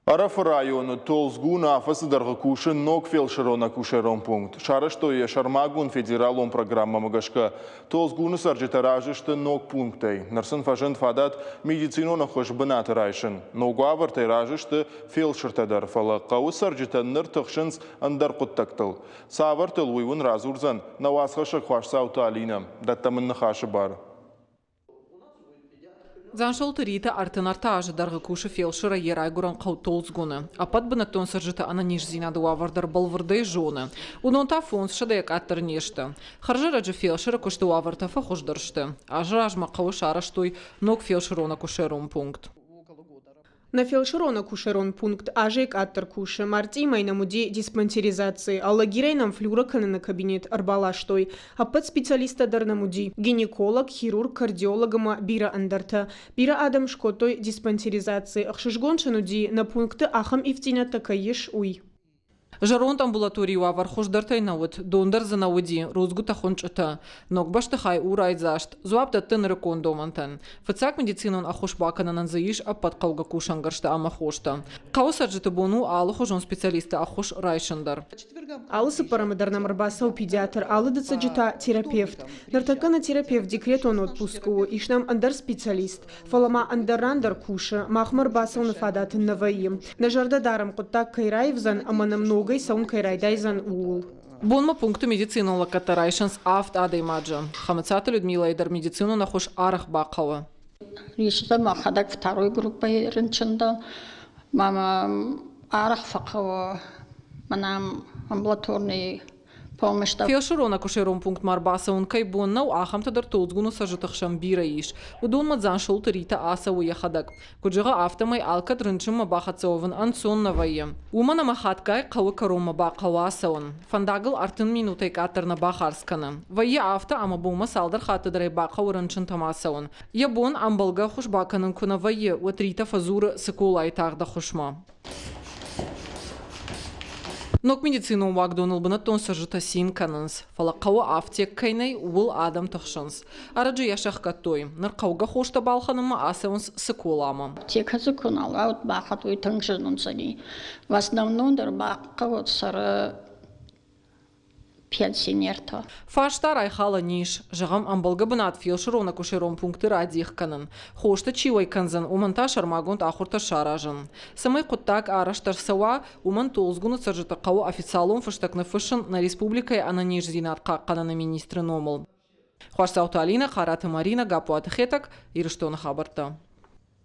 Араф району Толзгун афасы даргыкушы ног фельдшерона кушерон пункт. Шарыштое шармагун федералон программа магашка. Толзгуны сарджитаражышты ног пунктай. Нарсын фажын фадат медицинона хош бынаты райшын. Ногу авартай ражышты фельдшертадар фалы. Қауы сарджитанныр тұқшынс андар құттактыл. Савартыл уйвын разурзан. Навасхашы қвашсауты алинам. Даттамынны хашы бар. Заншол Рита артынарта ажыдарғы кушы фелшыра ерайгуран қаутолзгуны. Апат бінаттон сыржыты ананиш зинады уавардар балвырдай жоны. Унонта фонс шадаяк аттыр нешті. Харжы раджы фелшыра кушты уавартафа хождыршты. Ажы ажма қауы шараштой ног фелшырона кушерун пункт. На фельдшерона кушерон пункт ажек аттыр кушы марти майнамуди диспансеризации аллагирайнам флюраканы на кабинет арбалаштой апат специалиста дарнамуди гинеколог хирург кардиологама бира андарта бира адам шкотой диспансеризации ахшишгоншануди на пункты ахам ифтина такаеш уй. Жаронт амбулаторию авар хождартай науд, дондар за науди, розгу тахончата. Ног башты хай урайзашт, зуабда тын рекондомантан. Фацак медицинон ахошбакана нанзаиш апат калга кушангаршта амахошта. Каусаджиты бону алы хожон специалиста ахош райшандар. Алысы парамедарнам арбасау педиатр, алы дацаджита терапевт. Нартакана терапевт декрет он отпуску, ишнам андар специалист. Фалама андарандар куша, махмар басау нафадатын наваим. Нажарда дарам коттак кайраевзан аманам много. Бонма пункту медицину лакатарайшанс афт адаймаджа. Хамацата Людмила Эйдар медицину нахуш арах бакала. Ришта махадак второй группой рынчында. Мама арах факава. Манам амбулаторный помощь. Фелшерона кушерон пункт марбаса он кайбоннау ахамтадар толзгуну сажытахшам бираиш. Удон мадзаншол Рита аса уяхадак. Куджага автомай алкад рынчым мабахацован ансон навае. Умана махаткай кавы карома бакавасаон. Фандагыл артын минутай катарна бахарскана. Вае авто амабума салдар хатадрай бакау рынчын тамасаон. Ябон амбалга хушбаканын куна вае вот Рита фазура сыкулай тагда хушма. Нок медицину Макдоналд бынаттон сажыта син канынс. Фалақауы аптек кайнай уыл адам тахшынс. Араджы яшақ каттой. Нарқауға хошта балханымы асауынс сыкуламы. Тека зыкунала, вот бахат уйтың жынынсани. В основном дар баққа вот сары пенсионерта. Фаштар айхала ниш. Жағам амбалга бынат фелшерона кушерон пункты радих канын. Хошта чивай канзан уманта шармагонт ахурта шаражын. Самай құттак араштар сауа уман толзгуны саржыта қауы официалон фаштакны фышын на республикай ананиш зинатқа қананы министры номыл. Хуашсаута Алина, Хараты Марина, Гапуаты Хетак, Ирыштона Хабарта.